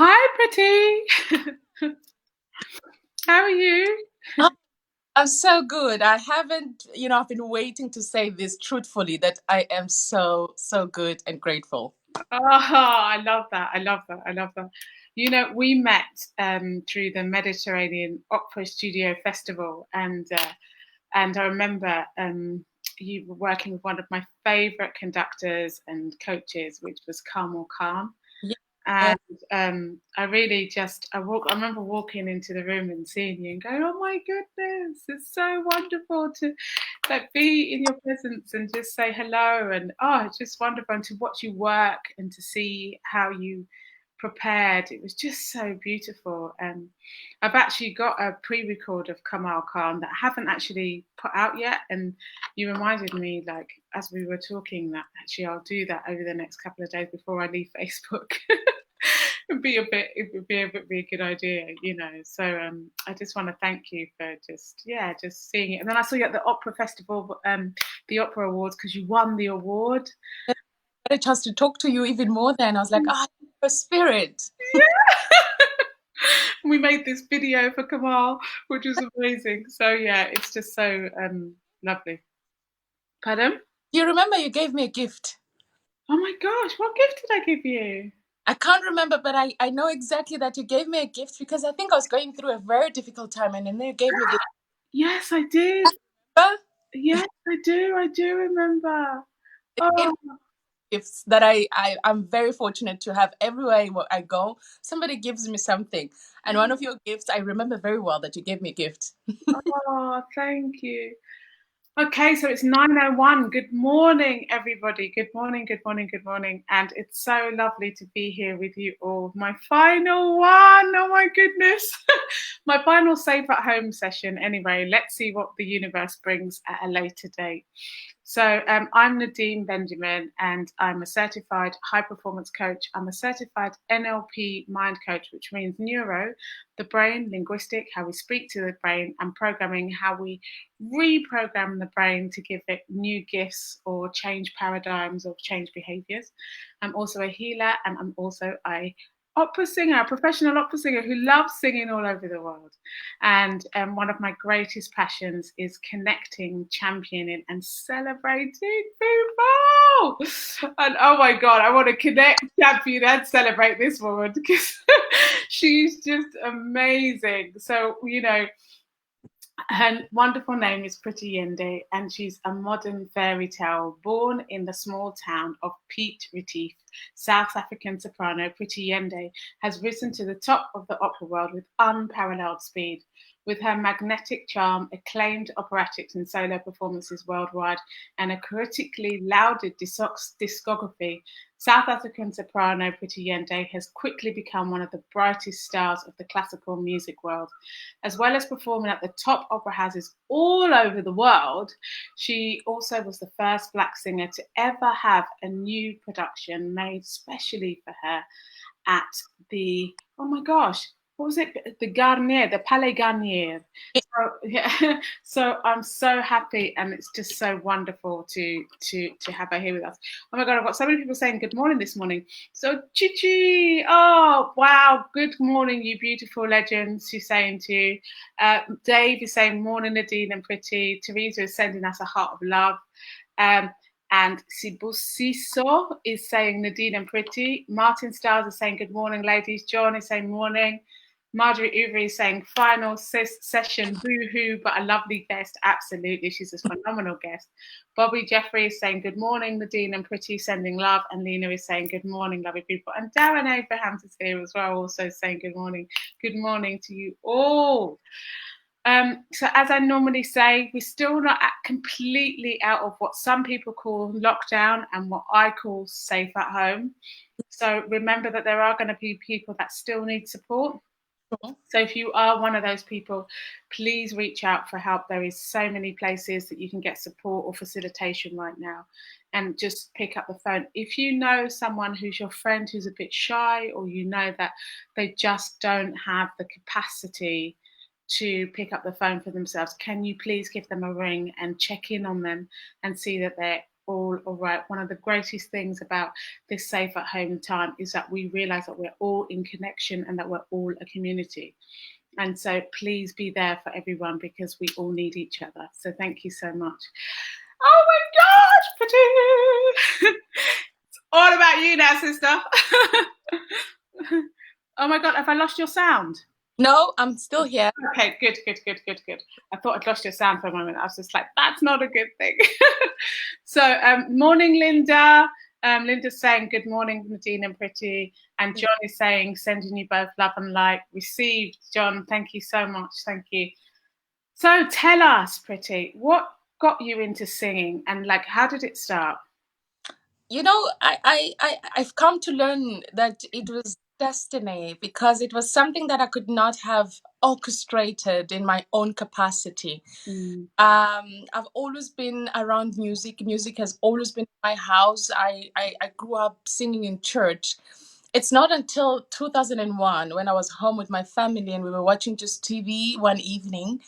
Hi, Pretty. How are you? Oh, I'm so good. I haven't, I've been waiting to say this truthfully that I am so, so good and grateful. Oh, I love that. I love that. I love that. We met through the Mediterranean Opera Studio Festival, and I remember you were working with one of my favourite conductors and coaches, which was Carmen. Yeah. And I really I remember walking into the room and seeing you and going, oh my goodness, it's so wonderful to like be in your presence and just say hello. And oh, it's just wonderful. And to watch you work and to see how you prepared, it was just so beautiful. And I've actually got a pre-record of Kamal Khan that I haven't actually put out yet. And you reminded me, like, as we were talking, that actually I'll do that over the next couple of days before I leave Facebook. It would be a good idea. So I just want to thank you for just seeing it. And then I saw you at the opera festival, the opera awards, because you won the award. I had a chance to talk to you even more then. I was like, your spirit. We made this video for Kamal, which was amazing. So yeah, it's just so lovely. Pardon? You remember you gave me a gift? Oh my gosh, what gift did I give you? I can't remember, but I know exactly that you gave me a gift because I think I was going through a very difficult time and then you gave me this. Yes, I did. Yes, I do. I do remember. In Oh, gifts that I'm very fortunate to have everywhere I go. Somebody gives me something. And one of your gifts, I remember very well that you gave me a gift. oh, thank you. Okay, so it's 9:01. Good morning, everybody. Good morning, good morning, good morning. And it's so lovely to be here with you all. My final one. Oh my goodness. My final safe at home session. Anyway, let's see what the universe brings at a later date. So I'm Nadine Benjamin, and I'm a certified high performance coach. I'm a certified NLP mind coach, which means neuro, the brain, linguistic, how we speak to the brain, and programming, how we reprogram the brain to give it new gifts or change paradigms or change behaviors. I'm also a healer, and I'm also a opera singer, a professional opera singer who loves singing all over the world. And one of my greatest passions is connecting, championing, and celebrating people. And oh my God, I want to connect, champion, and celebrate this woman because she's just amazing. So, her wonderful name is Pretty Yende, and she's a modern fairy tale born in the small town of Piet Retief. South African soprano Pretty Yende has risen to the top of the opera world with unparalleled speed. With her magnetic charm, acclaimed operatics and solo performances worldwide, and a critically lauded discography, South African soprano Pretty Yende has quickly become one of the brightest stars of the classical music world. As well as performing at the top opera houses all over the world, she also was the first Black singer to ever have a new production made specially for her at the, oh my gosh, what was it? The Garnier, the Palais Garnier. So, yeah, so I'm so happy, and it's just so wonderful to have her here with us. Oh my God, I've got so many people saying good morning this morning. So Chichi, oh wow, good morning, you beautiful legends. She's saying to you. Dave is saying morning, Nadine and Pretty. Teresa is sending us a heart of love. And Sibusiso is saying Nadine and Pretty. Martin Stiles is saying good morning, ladies. John is saying morning. Marjorie Uvery is saying final session, boo-hoo, but a lovely guest. Absolutely, she's a phenomenal guest. Bobby Jeffrey is saying good morning, Nadine and Pretty, sending love. And Lena is saying good morning, lovely people. And Darren Abrahams is here as well, also saying good morning. Good morning to you all. So as I normally say, we're still not completely out of what some people call lockdown and what I call safe at home. So remember that there are going to be people that still need support. So if you are one of those people, please reach out for help. There is so many places that you can get support or facilitation right now. And just pick up the phone. If you know someone who's your friend who's a bit shy, or you know that they just don't have the capacity to pick up the phone for themselves, can you please give them a ring and check in on them and see that they're all right. One of the greatest things about this safe at home time is that we realize that we're all in connection and that we're all a community. And so please be there for everyone because we all need each other. So thank you so much. Oh my gosh, Pretty! It's all about you now, sister. Oh my God, have I lost your sound? No, I'm still here. Okay, good. I thought I'd lost your sound for a moment. I was just like, that's not a good thing. So, morning, Linda. Linda's saying good morning, Nadine and Pretty. And John is saying, sending you both love and light. Received, John. Thank you so much. Thank you. So tell us, Pretty, what got you into singing and like, how did it start? You know, I've come to learn that it was destiny because it was something that I could not have orchestrated in my own capacity. I've always been around music. Music has always been in my house. I grew up singing in church. It's not until 2001 when I was home with my family and we were watching just TV one evening,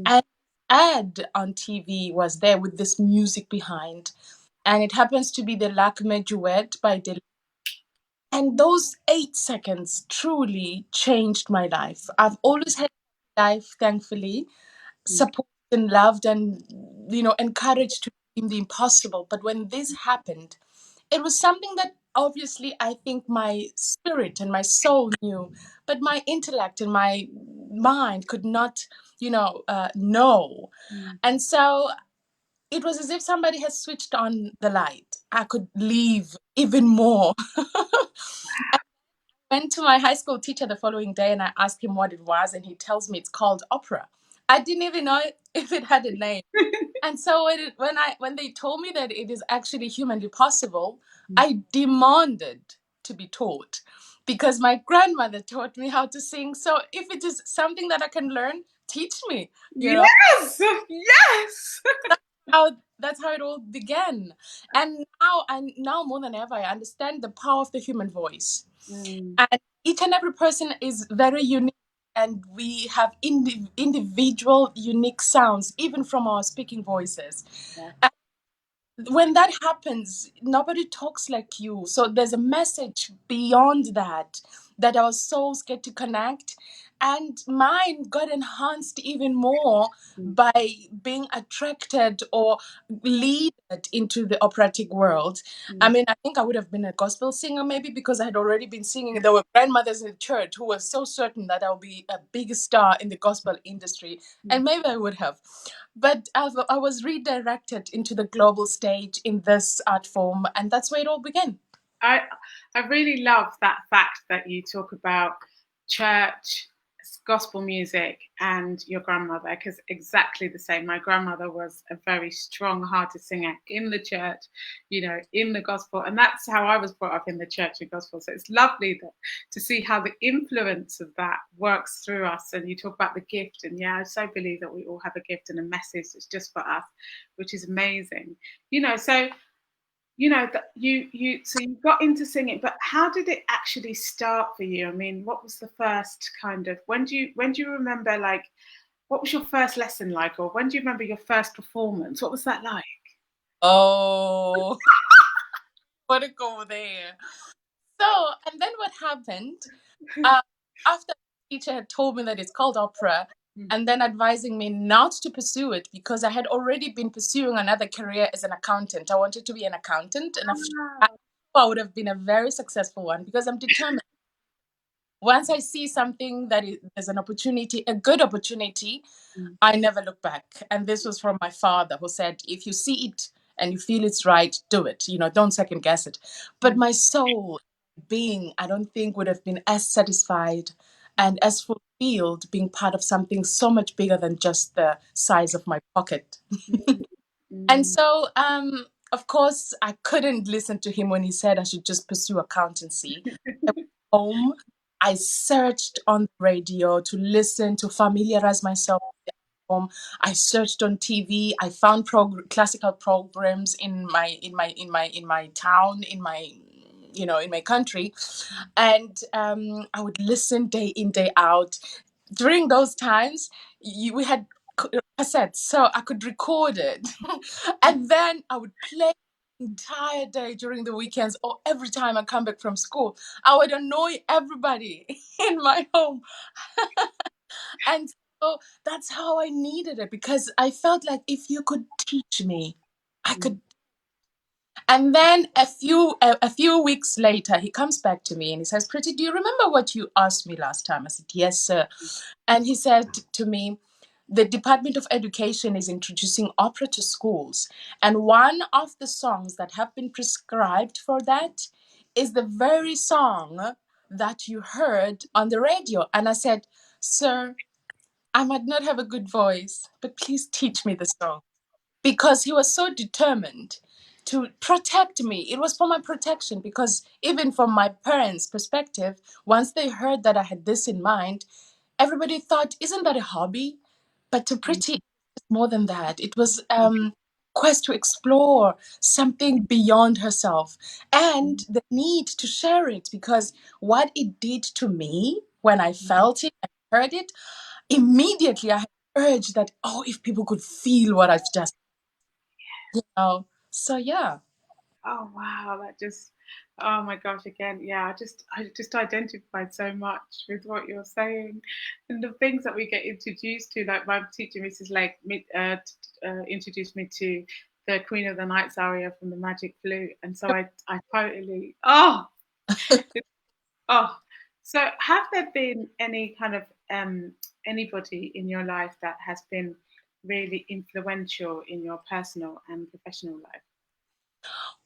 and ad on TV was there with this music behind, and it happens to be the Lakme duet by Del. And those 8 seconds truly changed my life. I've always had a life, thankfully, supported and loved and, encouraged to dream the impossible. But when this happened, it was something that obviously I think my spirit and my soul knew, but my intellect and my mind could not, know. And so it was as if somebody had switched on the light. I could leave even more. Went to my high school teacher the following day and I asked him what it was, and he tells me it's called opera. I didn't even know if it had a name. And so when they told me that it is actually humanly possible, I demanded to be taught because my grandmother taught me how to sing. So if it is something that I can learn, teach me. Yes, yes. That's how it all began. And now more than ever, I understand the power of the human voice. And each and every person is very unique, and we have individual unique sounds, even from our speaking voices. Yeah. When that happens, nobody talks like you. So there's a message beyond that our souls get to connect. And mine got enhanced even more by being attracted or leaded into the operatic world. I mean, I think I would have been a gospel singer maybe because I had already been singing. There were grandmothers in the church who were so certain that I'll be a big star in the gospel industry. And maybe I would have. But I was redirected into the global stage in this art form, and that's where it all began. I really love that fact that you talk about church, gospel music, and your grandmother, because exactly the same. My grandmother was a very strong-hearted singer in the church, in the gospel, and that's how I was brought up, in the church and gospel. So it's lovely to see how the influence of that works through us. And you talk about the gift, and yeah, I so believe that we all have a gift and a message that's just for us, which is amazing. So that you got into singing, but how did it actually start for you? I mean, what was the first kind of, when do you remember, like, what was your first lesson like, or when do you remember your first performance? What was that like? Oh, want to go there. So, and then what happened, after the teacher had told me that it's called opera, and then advising me not to pursue it because I had already been pursuing another career as an accountant. I wanted to be an accountant, and I would have been a very successful one because I'm determined. Once I see something that there's an opportunity, a good opportunity, I never look back. And this was from my father, who said, if you see it and you feel it's right, do it. Don't second guess it. But my soul being, I don't think, would have been as satisfied and as fulfilled being part of something so much bigger than just the size of my pocket. And so, of course, I couldn't listen to him when he said I should just pursue accountancy. I went home. I searched on the radio to listen, to familiarize myself with the form. I searched on TV. I found classical programs in my town, in my country, and I would listen day in, day out. During those times, we had cassettes, so I could record it, and then I would play entire day during the weekends, or every time I come back from school, I would annoy everybody in my home. And so that's how I needed it, because I felt like if you could teach me, I could. And then a few weeks later, he comes back to me and he says, "Pretty, do you remember what you asked me last time?" I said, "Yes, sir." And he said to me, "The Department of Education is introducing opera to schools. And one of the songs that have been prescribed for that is the very song that you heard on the radio." And I said, "Sir, I might not have a good voice, but please teach me the song." Because he was so determined to protect me. It was for my protection, because even from my parents' perspective, once they heard that I had this in mind, everybody thought, "Isn't that a hobby?" But to Pretty, it's more than that. It was quest to explore something beyond herself, and the need to share it, because what it did to me when I felt it and heard it, immediately I had the urge that, oh, if people could feel what I've just, so yeah. Oh wow, that just, oh my gosh, again, yeah, I just identified so much with what you're saying, and the things that we get introduced to. Like my teacher, Mrs. Lake, introduced me to the Queen of the Nights aria from the Magic Flute, and so I totally, oh. So have there been any kind of anybody in your life that has been really influential in your personal and professional life?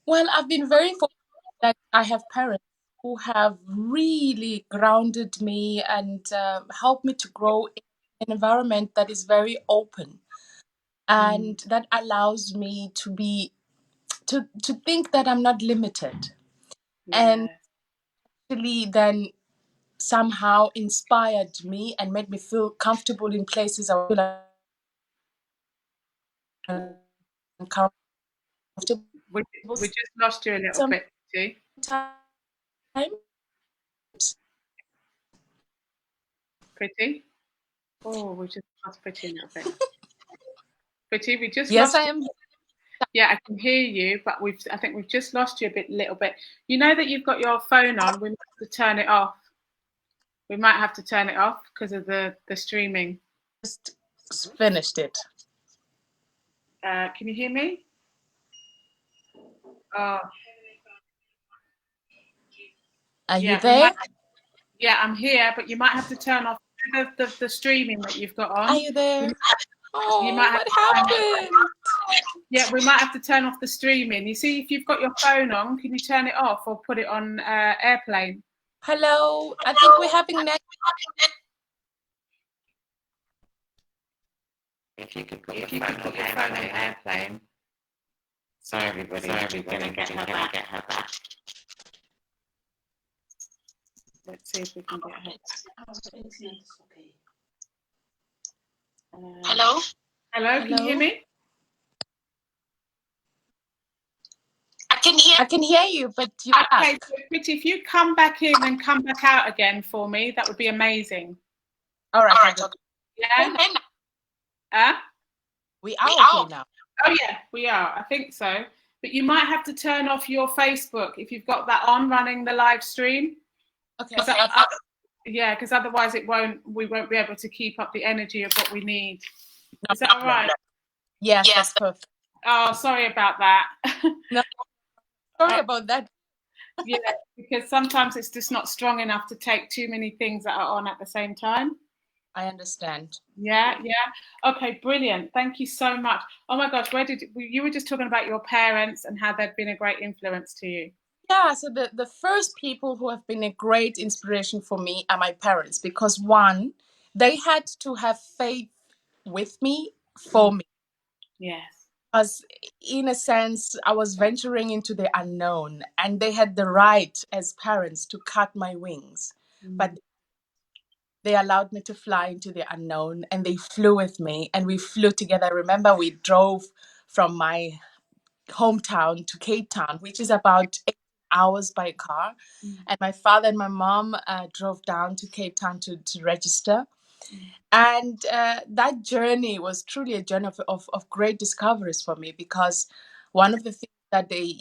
Well, I've been very fortunate that I have parents who have really grounded me and helped me to grow in an environment that is very open, and that allows me to be to think that I'm not limited, and Yeah. actually then somehow inspired me and made me feel comfortable in places I feel uncomfortable We just lost you a little bit, Pretty. sometimes. Pretty. Oh, we just lost Pretty a little bit. Pretty, we just Yes, I lost you. am. Yeah, I can hear you, but I think we've just lost you little bit. You know that you've got your phone on. We might have to turn it off. We might have to turn it off because of the streaming. Just finished it. Can you hear me? Oh, Are you yeah, we there? might. Yeah, I'm here, but you might have to turn off the streaming that you've got Are on. you there? You might Oh, have what to happened? Yeah, we might have to turn off the streaming. You see, if you've got your phone on, can you turn it off or put it on airplane? Hello, I think we're having next. If you could put your phone on airplane, so everybody's gonna get her back. Let's see if we can get her. Hello? Hello, can you hear me? I can hear you, but you Okay, so Pretty, if you come back in and come back out again for me, that would be amazing. All right. Yeah? Huh? We are okay now. Oh yeah, we are. I think so. But you might have to turn off your Facebook if you've got that on running the live stream. Okay. Yeah, because otherwise we won't be able to keep up the energy of what we need. No, Is that all right? Yes, that's perfect. Oh, sorry about that. No, sorry about that. Yeah, because sometimes it's just not strong enough to take too many things that are on at the same time. I understand. Yeah. Okay, brilliant. Thank you so much. Oh my gosh, you were just talking about your parents and how they've been a great influence to you. Yeah, so the first people who have been a great inspiration for me are my parents, because one, they had to have faith with me for me. Yes. Because in a sense, I was venturing into the unknown, and they had the right as parents to cut my wings. But they allowed me to fly into the unknown, and they flew with me, and we flew together. I remember we drove from my hometown to Cape Town, which is about 8 hours by car. And my father and my mom drove down to Cape Town to register. And that journey was truly a journey of great discoveries for me, because one of the things that they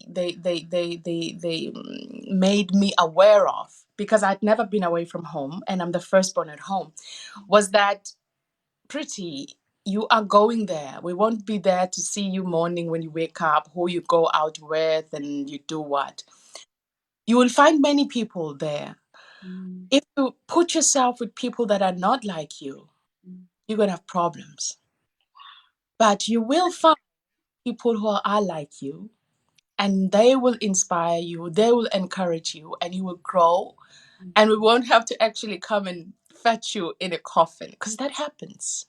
made me aware of, because I'd never been away from home and I'm the firstborn at home, was that, Pretty, you are going there. We won't be there to see you morning when you wake up, who you go out with and you do what. You will find many people there. If you put yourself with people that are not like you, you're going to have problems. But you will find people who are like you, and they will inspire you, they will encourage you, and you will grow. And we won't have to actually come and fetch you in a coffin, because that happens.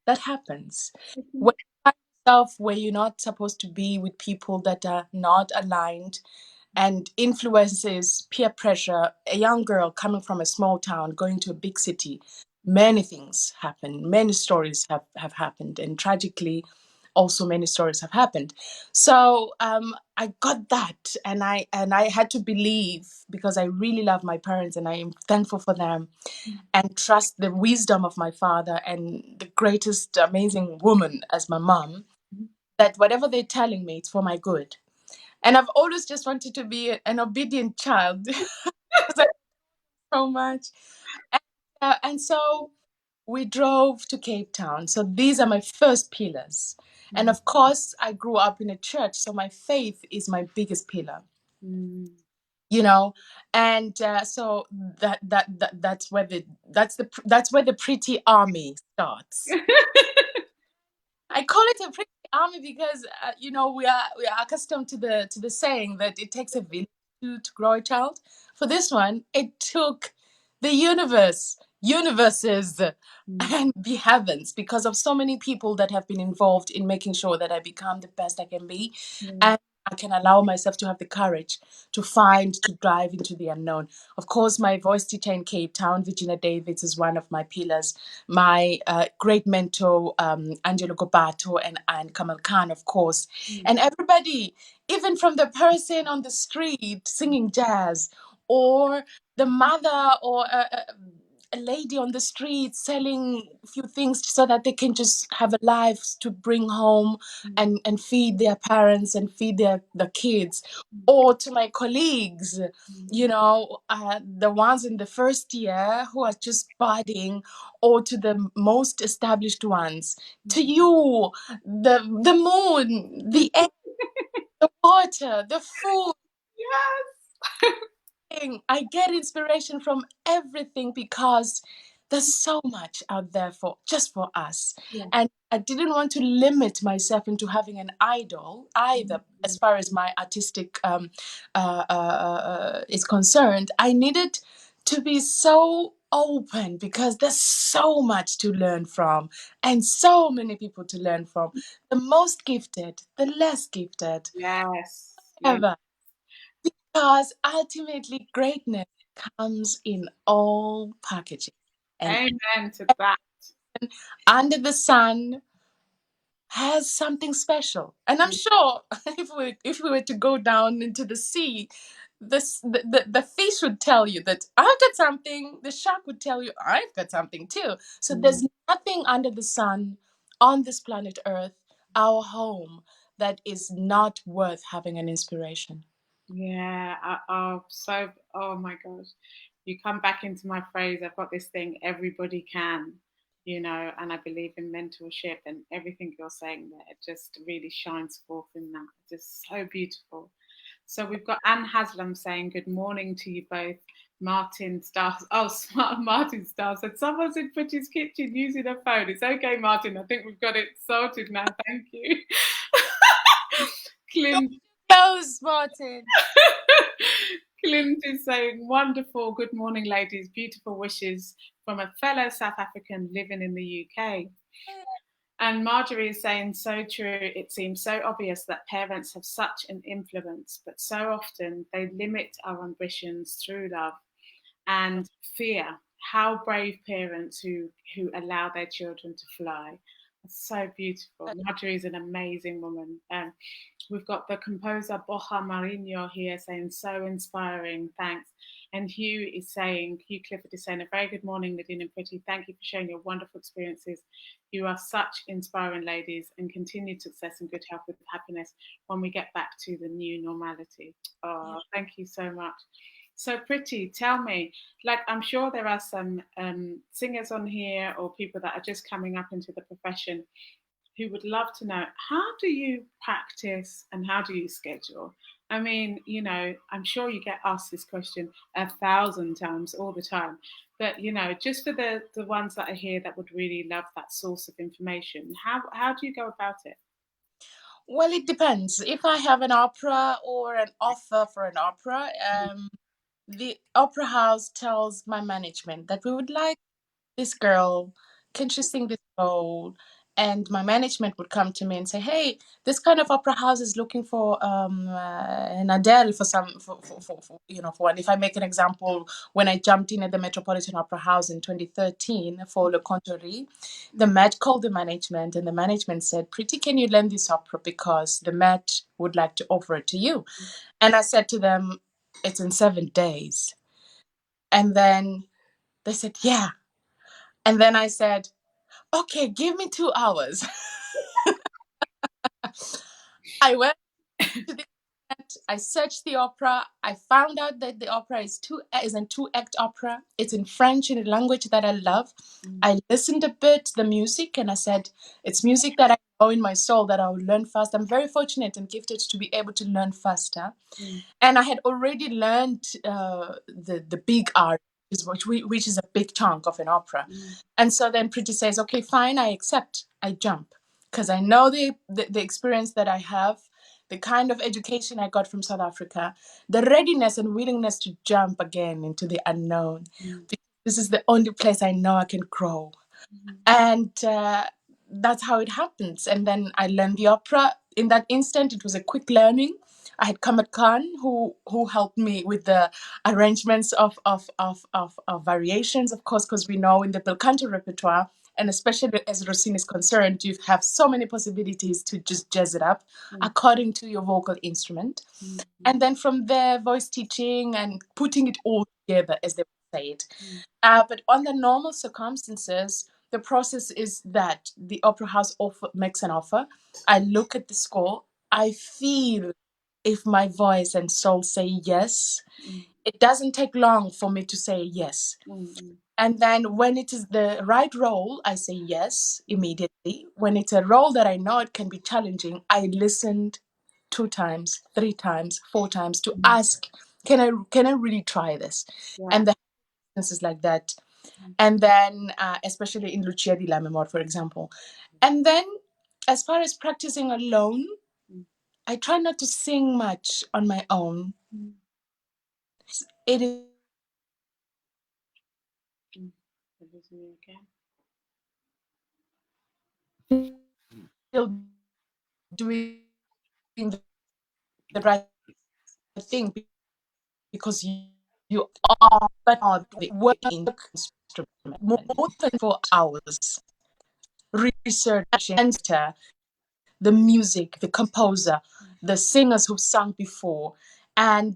That happens. When you find yourself where you're not supposed to be with people that are not aligned, and influences, peer pressure, a young girl coming from a small town going to a big city, many things happen, many stories have happened, and tragically also many stories have happened. So I got that, and I had to believe, because I really love my parents and I am thankful for them, and trust the wisdom of my father and the greatest amazing woman as my mom, that whatever they're telling me, it's for my good. And I've always just wanted to be an obedient child because I love so much. And so we drove to Cape Town. So these are my first pillars. And of course, I grew up in a church, so my faith is my biggest pillar. You know, and so that's where the pretty army starts. I call it a pretty army because we are accustomed to the saying that it takes a village to grow a child. For this one, it took the universes, and the heavens, because of so many people that have been involved in making sure that I become the best I can be, and I can allow myself to have the courage to dive into the unknown. Of course, my voice teacher in Cape Town, Virginia Davids, is one of my pillars. My great mentor, Angelo Gobato, and Kamal Khan, of course. And everybody, even from the person on the street singing jazz, or the mother, or a lady on the street selling a few things so that they can just have a life to bring home and feed their parents and feed the kids, or to my colleagues, the ones in the first year who are just budding, or to the most established ones, to you, the moon, the air, the water, the food. Yes. I get inspiration from everything, because there's so much out there for us. And I didn't want to limit myself into having an idol either, as far as my artistic is concerned. I needed to be so open, because there's so much to learn from, and so many people to learn from, the most gifted, the less gifted, Yes. ever. Because ultimately, greatness comes in all packaging. And Amen to that. under the sun has something special. And I'm sure if we were to go down into the sea, the fish would tell you that I've got something. The shark would tell you I've got something too. So there's nothing under the sun on this planet Earth, our home, that is not worth having an inspiration. Yeah. Oh my gosh. You come back into my phrase. I've got this thing, everybody can, and I believe in mentorship, and everything you're saying there, it just really shines forth in that. Just so beautiful. So we've got Anne Haslam saying, good morning to you both. Martin Star. Oh, smart Martin Star said, someone's in Pretty's kitchen using a phone. It's okay, Martin. I think we've got it sorted now. Thank you. Clint. Close, Martin. Clint is saying, wonderful. Good morning, ladies. Beautiful wishes from a fellow South African living in the UK. And Marjorie is saying, so true. It seems so obvious that parents have such an influence, but so often they limit our ambitions through love and fear. How brave parents who allow their children to fly. It's so beautiful. Marjorie is an amazing woman. We've got the composer Borja Marinho here saying, so inspiring, thanks. And Hugh Clifford is saying, a very good morning, Nadine and Pretty. Thank you for sharing your wonderful experiences. You are such inspiring ladies, and continued success and good health with happiness when we get back to the new normality. Oh, thank you so much. So Pretty, tell me, like I'm sure there are some singers on here or people that are just coming up into the profession who would love to know, how do you practice and how do you schedule? I mean, I'm sure you get asked this question 1,000 times all the time. But, just for the ones that are here that would really love that source of information, how do you go about it? Well, it depends. If I have an opera or an offer for an opera, the opera house tells my management that we would like this girl, can she sing this role? And my management would come to me and say, hey, this kind of opera house is looking for an Adele for one. If I make an example, when I jumped in at the Metropolitan Opera House in 2013 for Le Contouri, the Met called the management and the management said, Pretty, can you learn this opera because the Met would like to offer it to you? And I said to them, it's in 7 days. And then they said, yeah. And then I said, okay, give me 2 hours. I went to the internet, I searched the opera. I found out that the opera is an 2-act opera. It's in French, in a language that I love. I listened a bit to the music and I said, it's music that I know in my soul that I will learn fast. I'm very fortunate and gifted to be able to learn faster. And I had already learned the big art, which is a big chunk of an opera. And so then Pretty says, okay, fine, I accept. I jump. Because I know the experience that I have, the kind of education I got from South Africa, the readiness and willingness to jump again into the unknown. This is the only place I know I can grow. And that's how it happens. And then I learned the opera. In that instant, it was a quick learning. I had Carmen who helped me with the arrangements of variations, of course, because we know in the Bel Canto repertoire, and especially as Rossini is concerned, you have so many possibilities to just jazz it up according to your vocal instrument. And then from there, voice teaching and putting it all together, as they would say it. But under normal circumstances, the process is that the opera house makes an offer. I look at the score. I feel if my voice and soul say yes. It doesn't take long for me to say yes. And then when it is the right role, I say yes immediately. When it's a role that I know it can be challenging, I listened 2 times, 3 times, 4 times to ask, can I really try this? And the is like that. And then especially in Lucia di Lammermoor, for example. And then as far as practicing alone, I try not to sing much on my own. It is still doing the right thing because you are working more than 4 hours researching the music, the composer, the singers who sung before, and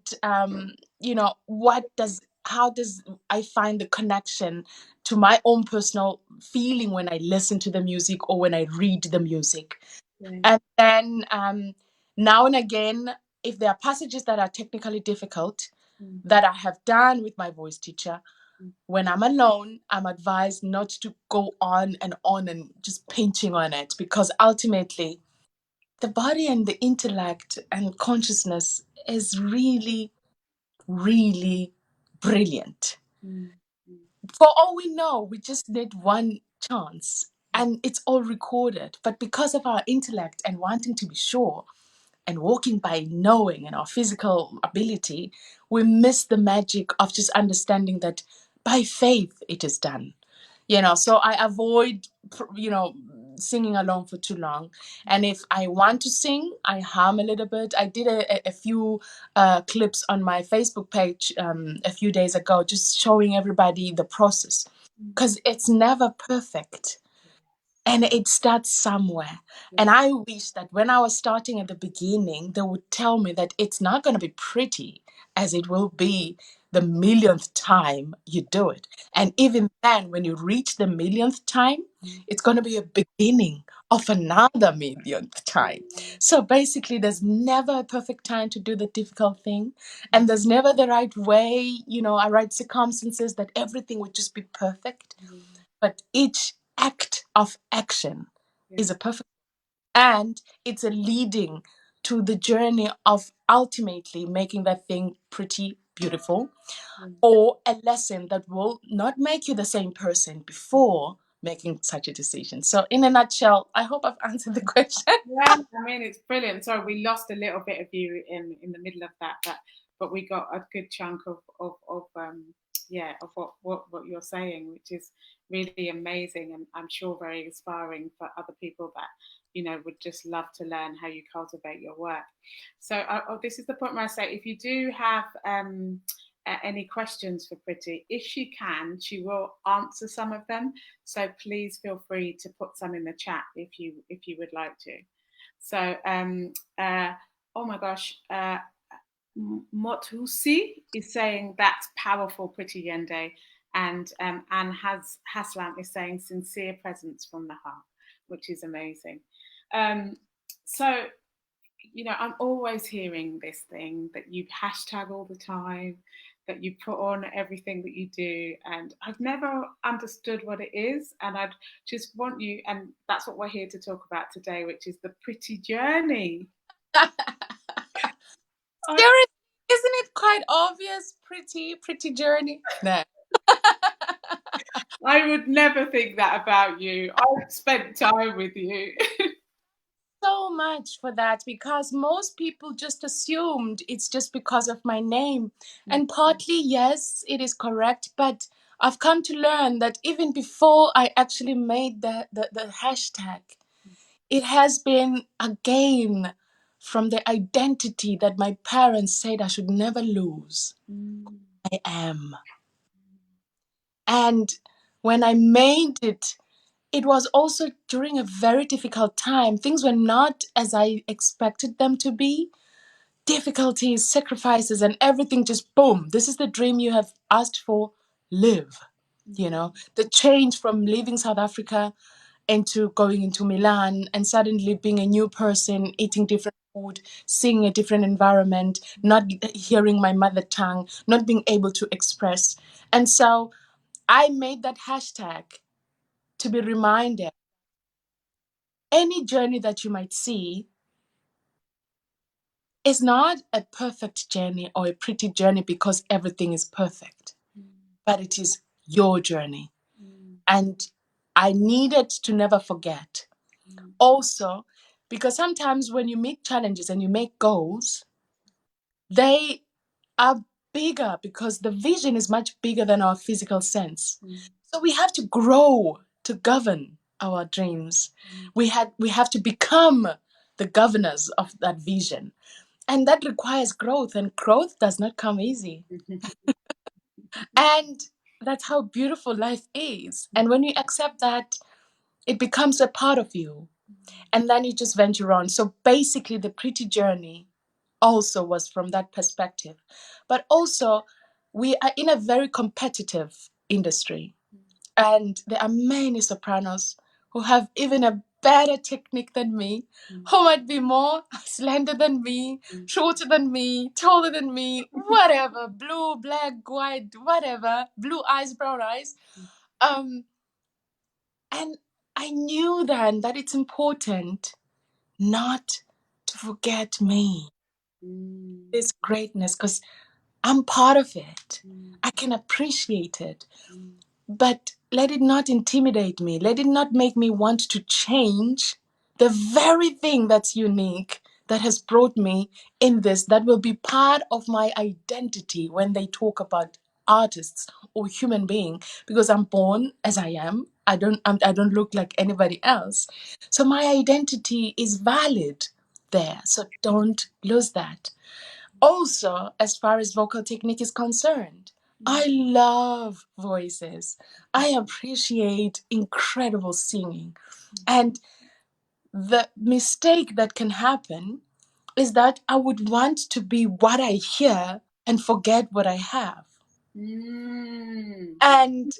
how does I find the connection to my own personal feeling when I listen to the music or when I read the music. And then now and again, if there are passages that are technically difficult that I have done with my voice teacher, when I'm alone, I'm advised not to go on and just painting on it, because ultimately the body and the intellect and consciousness is really, really brilliant. For all we know, we just need one chance and it's all recorded. But because of our intellect and wanting to be sure and walking by knowing and our physical ability, we miss the magic of just understanding that by faith it is done. So I avoid, singing alone for too long. And if I want to sing, I hum a little bit. I did a few clips on my Facebook page a few days ago, just showing everybody the process, because it's never perfect. And it starts somewhere. And I wish that when I was starting at the beginning, they would tell me that it's not going to be pretty as it will be the millionth time you do it. And even then, when you reach the millionth time, it's going to be a beginning of another millionth time. So basically, there's never a perfect time to do the difficult thing. And there's never the right way, a right circumstances that everything would just be perfect. But each act of action is a perfect, and it's a leading to the journey of ultimately making that thing pretty beautiful, or a lesson that will not make you the same person before making such a decision. So in a nutshell, I hope I've answered the question. Yeah, I mean, it's brilliant. Sorry, we lost a little bit of you in the middle of that, but we got a good chunk of what you're saying, which is really amazing, and I'm sure very inspiring for other people that would just love to learn how you cultivate your work. So this is the point where I say, if you do have any questions for Pretty, if she can, she will answer some of them. So please feel free to put some in the chat if you would like to. So oh my gosh, Mothusi is saying that's powerful, Pretty Yende, and Haslam is saying sincere presence from the heart, which is amazing. So I'm always hearing this thing that you hashtag all the time, that you put on everything that you do, and I've never understood what it is, and I'd just want you, and that's what we're here to talk about today, which is the pretty journey. Seriously, isn't it quite obvious? Pretty journey. No. I would never think that about you. I've spent time with you. So much for that, because most people just assumed it's just because of my name. And partly, yes, it is correct, but I've come to learn that even before I actually made the hashtag, it has been a gain from the identity that my parents said I should never lose. I am. And when I made it, it was also during a very difficult time. Things were not as I expected them to be. Difficulties, sacrifices, and everything just boom. This is the dream you have asked for. Live. The change from leaving South Africa into going into Milan and suddenly being a new person, eating different food, seeing a different environment, not hearing my mother tongue, not being able to express. And so I made that hashtag to be reminded. Any journey that you might see is not a perfect journey or a pretty journey because everything is perfect, but it is your journey. And I needed to never forget. Also, because sometimes when you meet challenges and you make goals, they are bigger because the vision is much bigger than our physical sense. So we have to grow to govern our dreams. We have to become the governors of that vision. And that requires growth, and growth does not come easy. And that's how beautiful life is. And when you accept that, it becomes a part of you. And then you just venture on. So basically, the pretty journey also was from that perspective. But also, we are in a very competitive industry. And there are many sopranos who have even a better technique than me, who might be more slender than me, shorter than me, taller than me, whatever, blue, black, white, whatever, blue eyes, brown eyes. And I knew then that it's important not to forget me, this greatness, because I'm part of it. I can appreciate it. But let it not intimidate me. Let it not make me want to change the very thing that's unique, that has brought me in this, that will be part of my identity when they talk about artists or human being, because I'm born as I am. I don't look like anybody else. So my identity is valid there. So don't lose that. Also, as far as vocal technique is concerned, I love voices. I appreciate incredible singing. And the mistake that can happen is that I would want to be what I hear and forget what I have. And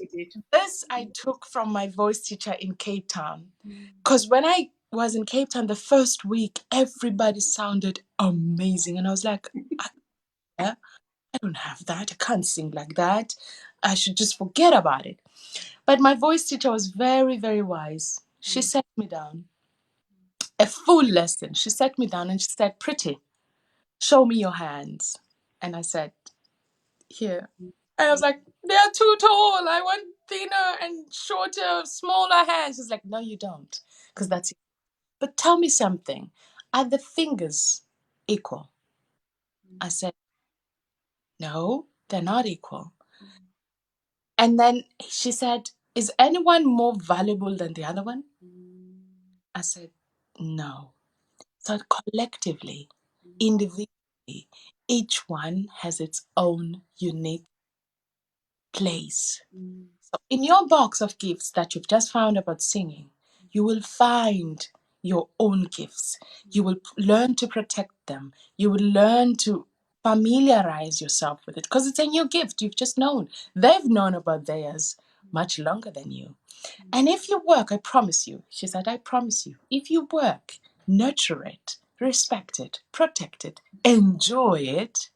this I took from my voice teacher in Cape Town. Because when I was in Cape Town the first week, everybody sounded amazing. And I was like, I don't have that. I can't sing like that. I should just forget about it. But my voice teacher was very, very wise. She sat me down, a full lesson. She sat me down and she said, "Pretty, show me your hands." And I said, "Here." And I was like, "They're too tall. I want thinner and shorter, smaller hands." She's like, "No, you don't, because that's it. But tell me something. Are the fingers equal?" I said, "No, they're not equal." And then she said, "Is anyone more valuable than the other one?" I said, "No." So collectively, individually, each one has its own unique place. So in your box of gifts that you've just found about singing, you will find your own gifts. You will learn to protect them. You will learn to familiarize yourself with it because it's a new gift you've just known. They've known about theirs much longer than you. And if you work, I promise you, she said, I promise you, if you work, nurture it, respect it, protect it, enjoy it,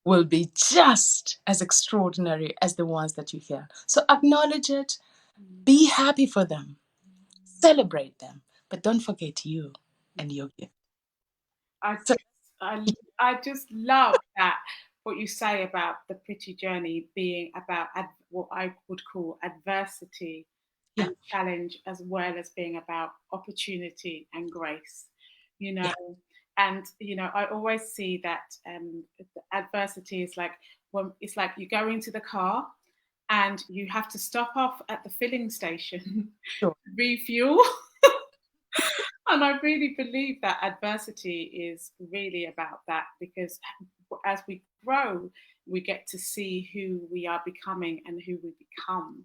will be just as extraordinary as the ones that you hear. So acknowledge it, be happy for them, celebrate them, but don't forget you and your gift. I just love that, what you say about the Pretty journey being about what I would call adversity and challenge, as well as being about opportunity and grace, you know. And I always see that adversity is like, when it's like you go into the car and you have to stop off at the filling station, refuel. And I really believe that adversity is really about that, because as we grow, we get to see who we are becoming and who we become.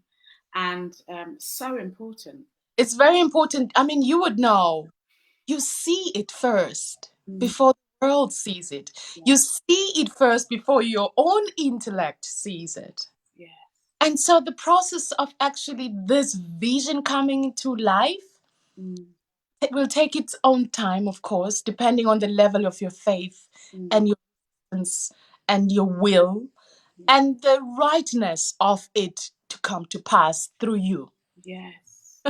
And so important. It's very important. I mean, you would know. You see it first before the world sees it. You see it first before your own intellect sees it. And so the process of actually this vision coming into life, it will take its own time, of course, depending on the level of your faith and your sense and your will and the rightness of it to come to pass through you. Yes.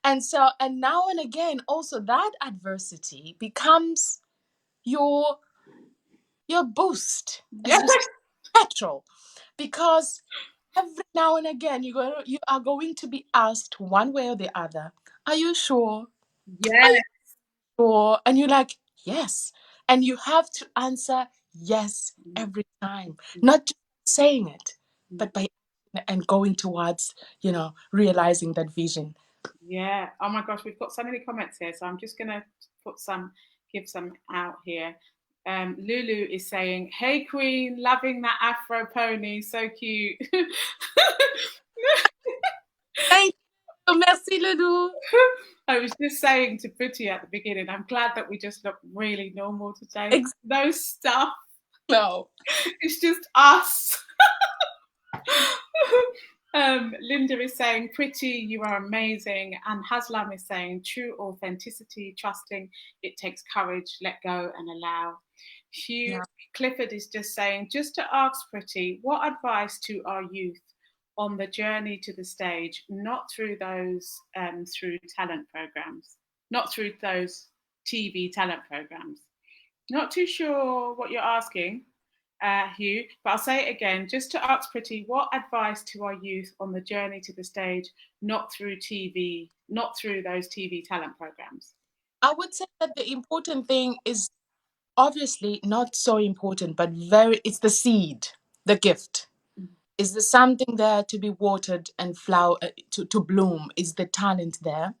And so, and now and again, also that adversity becomes your boost, as you say, petrol, because every now and again you are going to be asked one way or the other, "Are you sure?" Yes. "Are you sure?" And you're like, "Yes," and you have to answer yes every time, not just saying it, but by and going towards realizing that vision. Yeah. Oh my gosh, we've got so many comments here, so I'm just gonna give some out here. Lulu is saying, "Hey Queen, loving that Afro pony, so cute." Thank you, merci Lulu. I was just saying to Pretty at the beginning, I'm glad that we just look really normal today. No stuff. No. It's just us. Linda is saying, "Pretty, you are amazing." And Haslam is saying, "True authenticity, trusting, it takes courage, let go and allow." Hugh Clifford is just saying, "Just to ask Pretty, what advice to our youth on the journey to the stage, not through those through talent programs, not through those TV talent programs." Not too sure what you're asking, Hugh, but I'll say it again, just to ask Pretty, what advice to our youth on the journey to the stage, not through TV, not through those TV talent programs? I would say that the important thing is obviously not so important, but it's the seed, the gift. Is there something there to be watered and flower to bloom? Is the talent there?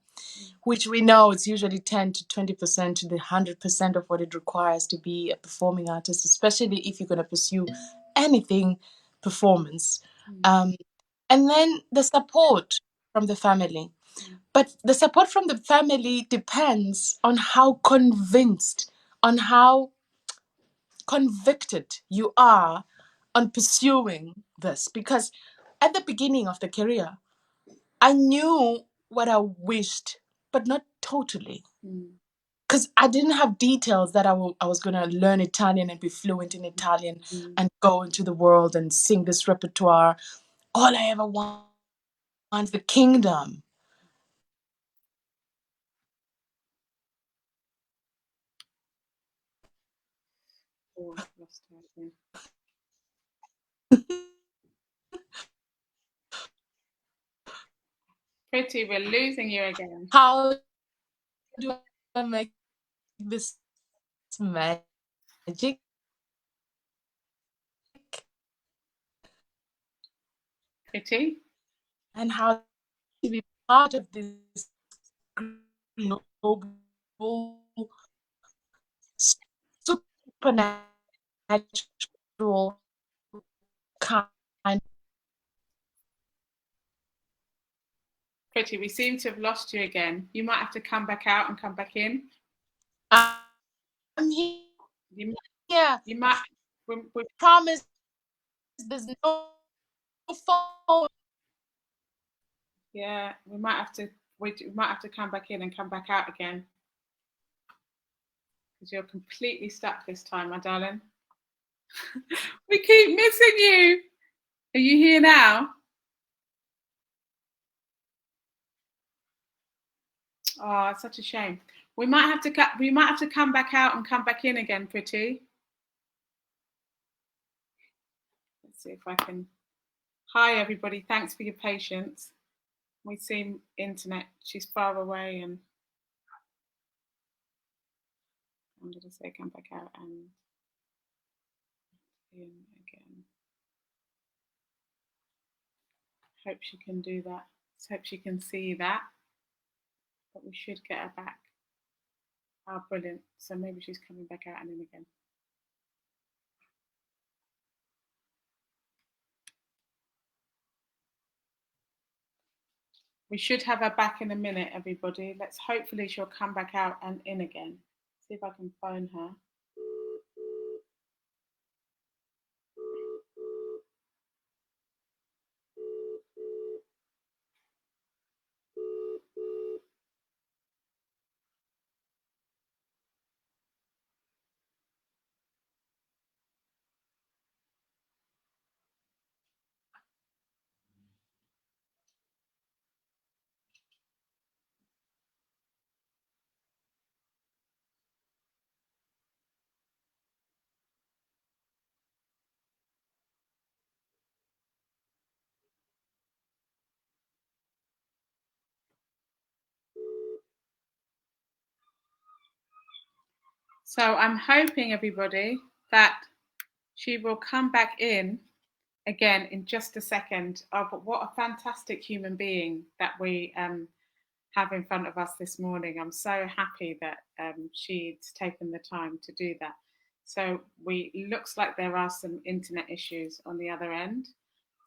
which we know it's usually 10 to 20% to the 100% of what it requires to be a performing artist, especially if you're going to pursue anything performance. And then the support from the family. But the support from the family depends on how convinced, on how convicted you are on pursuing this. Because at the beginning of the career, I knew what I wished, but not totally. Because I didn't have details that I was going to learn Italian and be fluent in Italian and go into the world and sing this repertoire. All I ever want is the kingdom. Oh, I've lost her again. Pretty, we're losing you again. How do I make this magic? Pretty? And how to be part of this global supernatural kind. Pretty, we seem to have lost you again. You might have to come back out and come back in. I'm here. You might. We promise there's no phone. Yeah, we might have to come back in and come back out again. Because you're completely stuck this time, my darling. We keep missing you. Are you here now? Oh, it's such a shame. We might have to come back out and come back in again, Pretty. Let's see if I can. Hi, everybody. Thanks for your patience. We seem internet. She's far away, and I'm going to say come back out and in again. Hope she can do that. Hope she can see that. But we should get her back. Oh, brilliant. So maybe she's coming back out and in again. We should have her back in a minute, everybody. Hopefully she'll come back out and in again. See if I can phone her. So I'm hoping, everybody, that she will come back in again in just a second. Oh, but what a fantastic human being that we have in front of us this morning. I'm so happy that she's taken the time to do that. So looks like there are some internet issues on the other end.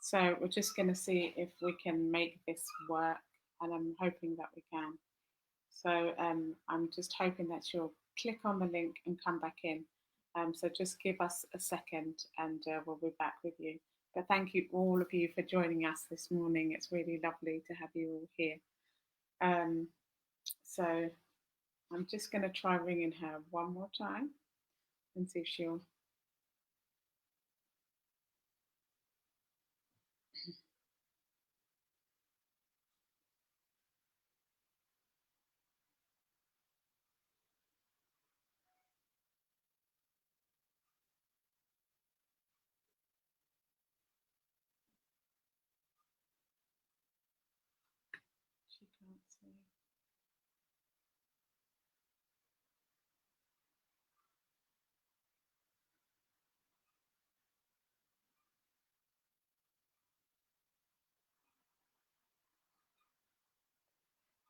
So we're just going to see if we can make this work, and I'm hoping that we can. So I'm just hoping that she'll click on the link and come back in. So just give us a second and we'll be back with you. But thank you all of you for joining us this morning. It's really lovely to have you all here. So I'm just going to try ringing her one more time and see if she'll. She can't see.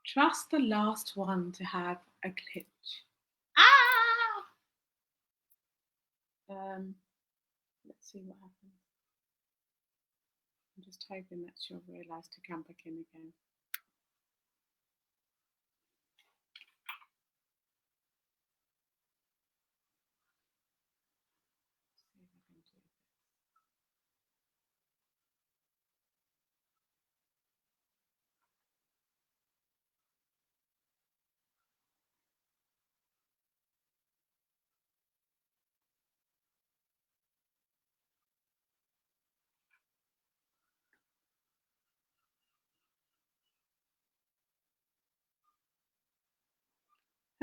Trust the last one to have a glitch. Ah! Let's see what happens. I'm just hoping that she'll realise to come back in again.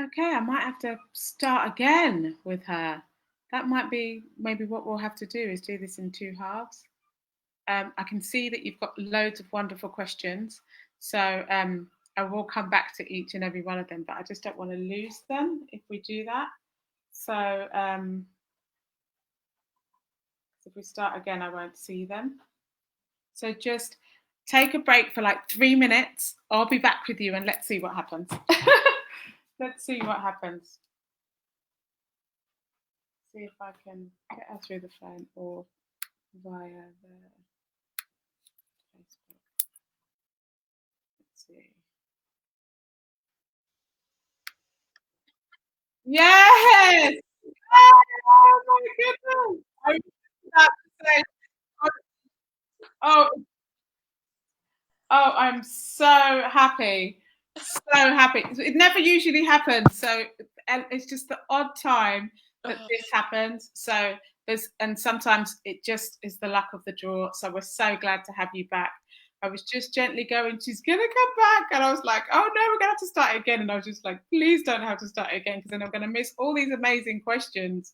Okay, I might have to start again with her. That might be maybe what we'll have to do is do this in two halves. I can see that you've got loads of wonderful questions. So I will come back to each and every one of them, but I just don't want to lose them if we do that. So if we start again, I won't see them. So just take a break for like 3 minutes. I'll be back with you and let's see what happens. Let's see what happens. See if I can get her through the phone or via the Facebook. Let's see. Yes! Oh my goodness! I was about to say, oh, oh, I'm so happy. So happy. It never usually happens. So it's just the odd time that this happens. So and sometimes it just is the luck of the draw. So we're so glad to have you back. I was just gently going, she's going to come back. And I was like, oh no, we're going to have to start again. And I was just like, please don't have to start again because then I'm going to miss all these amazing questions.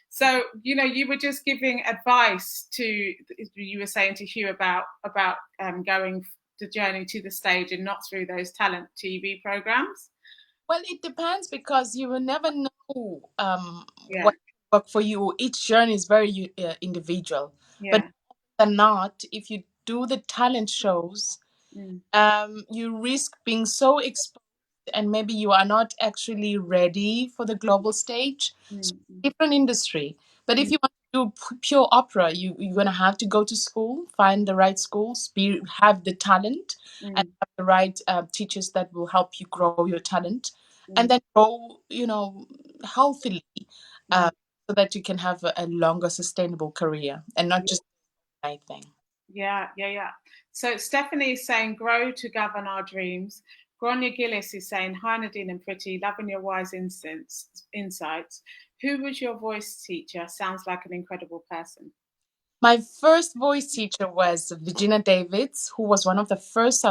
So, you were just giving advice you were saying to Hugh about going the journey to the stage and not through those talent TV programs. Well, it depends because you will never know what work for you. Each journey is very individual. Yeah. But not, if you do the talent shows, you risk being so exposed and maybe you are not actually ready for the global stage. So different industry. But if you want to do pure opera, you're going to have to go to school, find the right schools, have the talent, and have the right teachers that will help you grow your talent, and then grow, healthily, so that you can have a longer sustainable career and not just anything. Yeah. So Stephanie is saying, grow to govern our dreams. Gronya Gillis is saying, hi Nadine and Pretty, loving your wise insights. Who was your voice teacher? Sounds like an incredible person. My first voice teacher was Virginia Davids, who was one of the first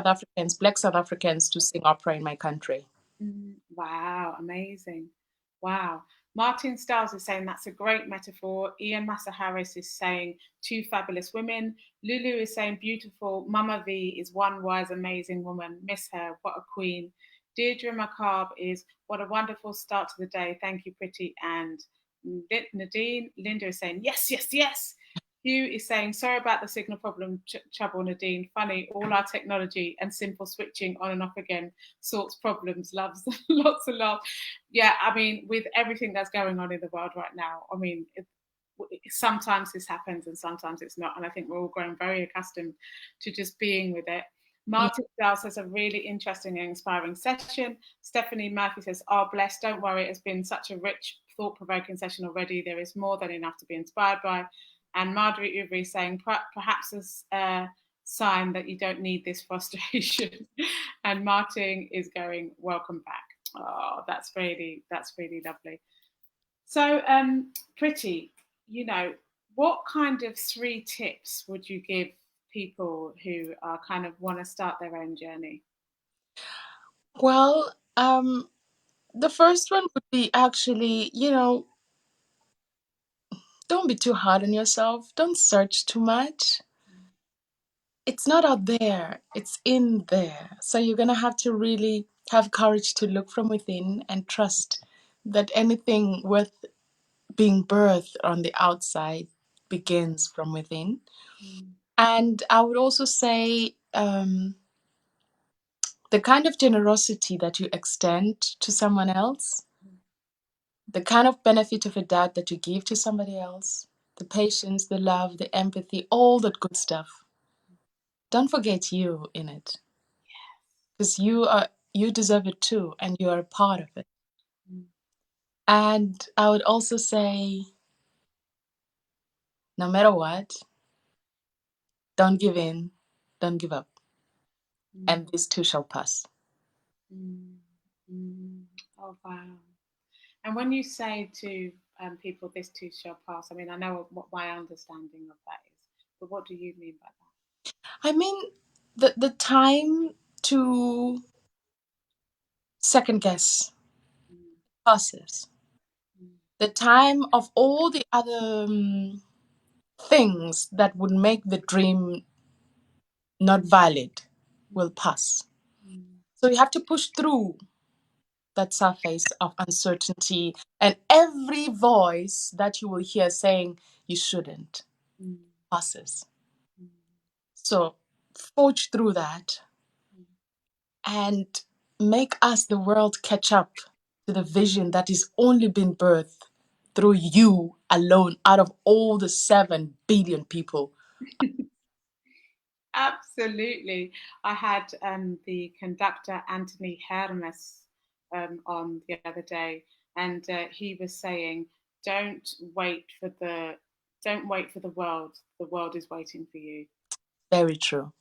Black South Africans to sing opera in my country. Wow, amazing. Wow. Martin Stiles is saying that's a great metaphor. Ian Massa Harris is saying two fabulous women. Lulu is saying beautiful. Mama V is one wise, amazing woman. Miss her. What a queen. Deirdre Macabre is what a wonderful start to the day. Thank you, Pretty. And Nadine. Linda is saying yes, yes, yes. Hugh is saying, sorry about the signal problem, trouble, Nadine. Funny, all our technology and simple switching on and off again sorts problems, loves, lots of love. Yeah, I mean, with everything that's going on in the world right now, I mean, sometimes this happens and sometimes it's not. And I think we're all growing very accustomed to just being with it. Martin Dell says a really interesting and inspiring session. Stephanie Murphy says, oh, bless, don't worry, it's been such a rich, thought-provoking session already. There is more than enough to be inspired by. And Marjorie Ubri saying, perhaps a sign that you don't need this frustration. And Martin is going, welcome back. Oh, that's really lovely. So, Pretty, what kind of 3 tips would you give people who are kind of want to start their own journey? Well, the first one would be actually, don't be too hard on yourself. Don't search too much. It's not out there, it's in there. So you're going to have to really have courage to look from within and trust that anything worth being birthed on the outside begins from within. And I would also say, the kind of generosity that you extend to someone else, the kind of benefit of a doubt that you give to somebody else, the patience, the love, the empathy, all that good stuff. Don't forget you in it, because you deserve it too, and you are a part of it. And I would also say, no matter what, don't give in, don't give up, and this too shall pass. Oh wow! And when you say to people, "This too shall pass," I mean, I know what my understanding of that is, but what do you mean by that? I mean, the time to second guess passes. The time of all the other things that would make the dream not valid will pass. So you have to push through that surface of uncertainty, and every voice that you will hear saying you shouldn't passes. So forge through that and make us, the world, catch up to the vision that is only been birthed through you alone out of all the 7 billion people. Absolutely. I had the conductor Anthony Hermes on the other day, and he was saying, "Don't wait for the world. The world is waiting for you." Very true.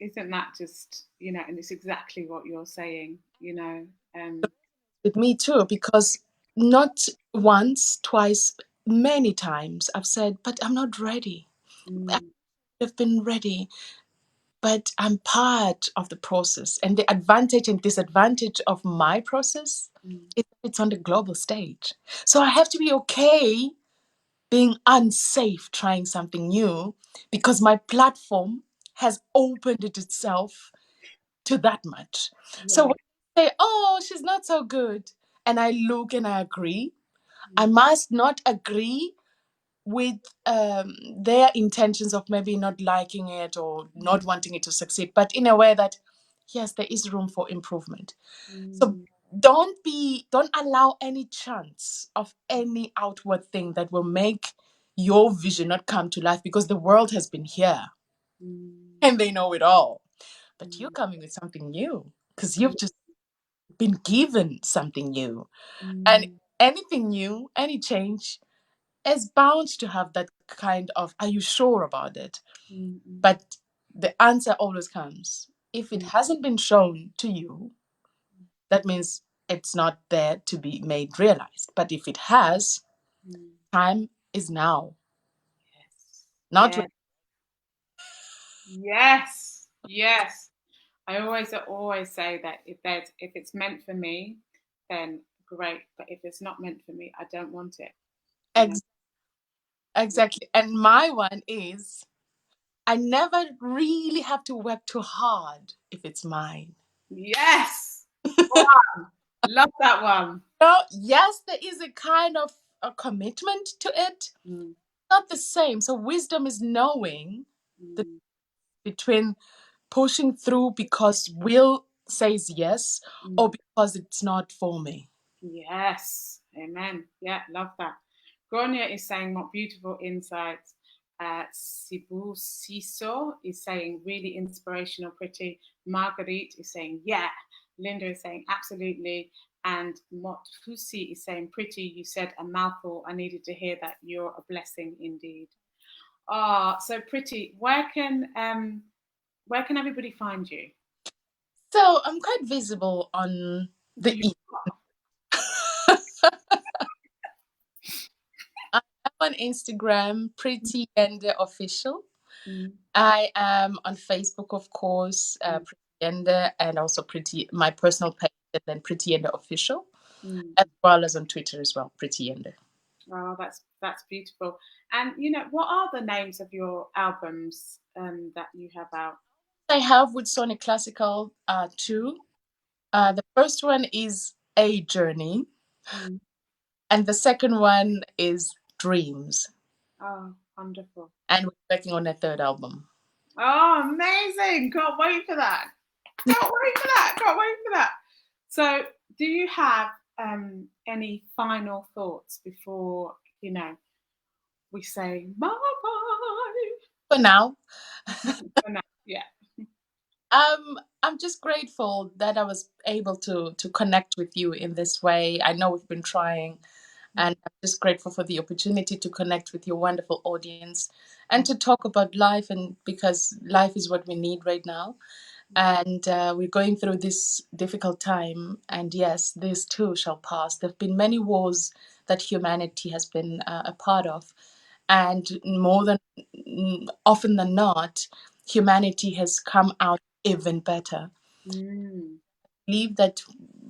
Isn't that just, and it's exactly what you're saying, With me too, because not once, twice, many times I've said, but I'm not ready. I've been ready, but I'm part of the process. And the advantage and disadvantage of my process is that it's on the global stage. So I have to be okay being unsafe trying something new, because my platform has opened it itself to that much. So when I say, oh, she's not so good, and I look and I agree, I must not agree with their intentions of maybe not liking it or not wanting it to succeed, but in a way that, yes, there is room for improvement. So don't allow any chance of any outward thing that will make your vision not come to life, because the world has been here and they know it all. But you're coming with something new because you've just been given something new. And anything new, any change is bound to have that kind of, are you sure about it? But the answer always comes. If it hasn't been shown to you, that means it's not there to be made realized. But if it has, time is now. Not Yes. Yes. Yes. I always say that if it's meant for me, then great. But if it's not meant for me, I don't want it. Exactly. And my one is, I never really have to work too hard if it's mine. Yes. Wow. Love that one. Yes, there is a kind of a commitment to it. Not the same. So wisdom is knowing the between pushing through because will says yes, or because it's not for me. Yes. Amen. Yeah, love that. Gronia is saying, what beautiful insights. Sibu Siso is saying, really inspirational, pretty. Marguerite is saying, yeah. Linda is saying, absolutely. And Motfusi is saying, pretty, you said a mouthful. I needed to hear that. You're a blessing indeed. So pretty. Where can everybody find you? So I'm quite visible on the I'm on Instagram, Pretty Yende Official. I am on Facebook, of course, Pretty Yende, and also my personal page, and then Pretty Yende Official, as well as on Twitter as well, Pretty Yende. Oh, that's beautiful. And what are the names of your albums that you have out? I have with Sonic Classical 2. The first one is A Journey, and the second one is Dreams. Oh, wonderful. And we're working on a third album. Oh, amazing. Can't wait for that. Can't wait for that. Can't wait for that. So, do you have any final thoughts before we say bye For now, bye? Yeah. I'm just grateful that I was able to connect with you in this way. I know we've been trying, and I'm just grateful for the opportunity to connect with your wonderful audience and to talk about life, and because life is what we need right now. And we're going through this difficult time, and yes, this too shall pass. There have been many wars that humanity has been a part of, and more than often than not, humanity has come out even better. Mm. I believe that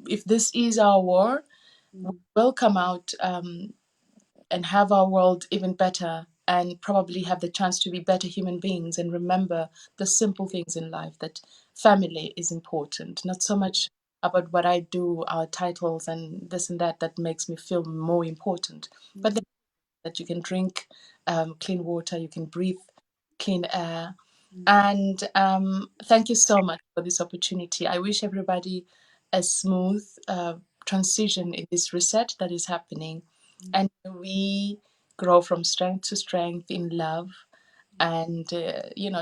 if this is our war, we will come out and have our world even better, and probably have the chance to be better human beings and remember the simple things in life, that family is important, not so much about what I do, our titles and this and that makes me feel more important, but that you can drink clean water, you can breathe clean air. And thank you so much for this opportunity. I wish everybody a smooth transition in this reset that is happening. And we grow from strength to strength in love, and,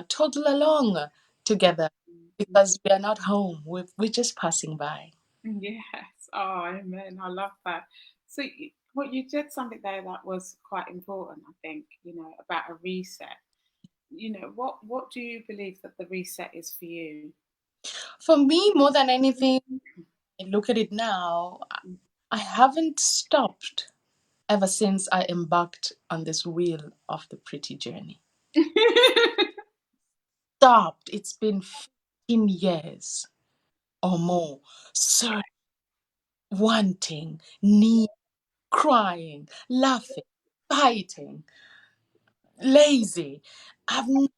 toddle along together, because we are not home. We're just passing by. Yes. Oh, amen. I love that. So, what you did something there that was quite important, I think, about a reset. What do you believe that the reset is for you? For me, more than anything, I look at it now, I haven't stopped ever since I embarked on this wheel of the pretty journey. Stopped. It's been 15 years or more. Searching, wanting, need, crying, laughing, fighting, lazy. I've not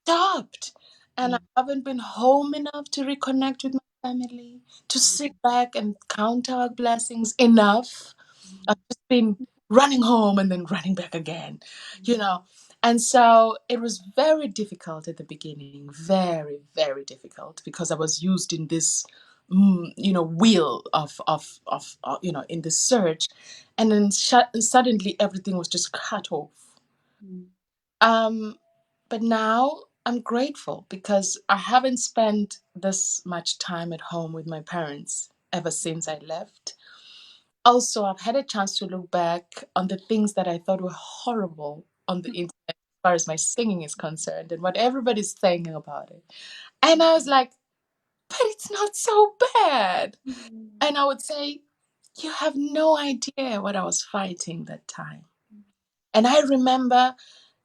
stopped. And I haven't been home enough to reconnect with my family, to sit back and count our blessings enough. I've just been running home and then running back again, you know. And so it was very difficult at the beginning, very, very difficult, because I was used in this, wheel of in this search. And then suddenly everything was just cut off. Um, but now I'm grateful because I haven't spent this much time at home with my parents ever since I left. Also, I've had a chance to look back on the things that I thought were horrible on the internet as far as my singing is concerned and what everybody's saying about it. And I was like, but it's not so bad. And I would say, you have no idea what I was fighting that time. And I remember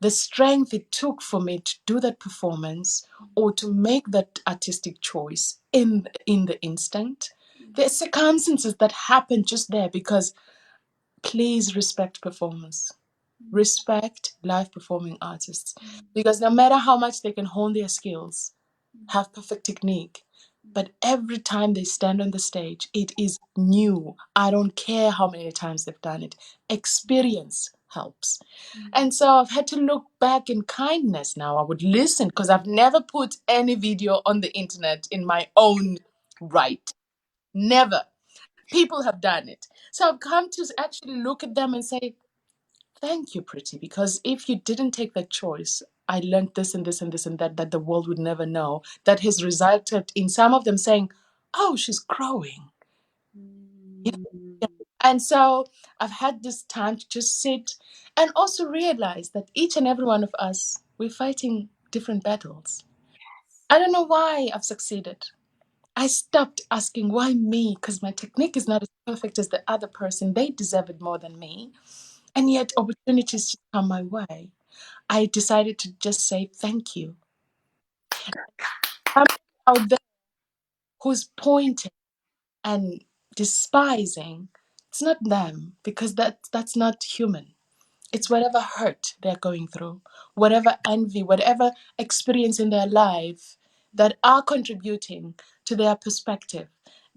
the strength it took for me to do that performance or to make that artistic choice in the instant. The circumstances that happened just there, because please respect performers. Respect live performing artists. Because no matter how much they can hone their skills, have perfect technique, but every time they stand on the stage, it is new. I don't care how many times they've done it. Experience helps. And so I've had to look back in kindness now. I would listen, because I've never put any video on the internet in my own right. Never. People have done it. So I've come to actually look at them and say, thank you, Pretty, because if you didn't take that choice, I learned this and this and this and that the world would never know. That has resulted in some of them saying, oh, she's growing. You know? And so I've had this time to just sit and also realize that each and every one of us, we're fighting different battles. I don't know why I've succeeded. I stopped asking why me, because my technique is not as perfect as the other person. They deserve it more than me. And yet opportunities just come my way. I decided to just say thank you. I'm out there who's pointing and despising. It's not them, because that's not human. It's whatever hurt they're going through, whatever envy, whatever experience in their life that are contributing to their perspective.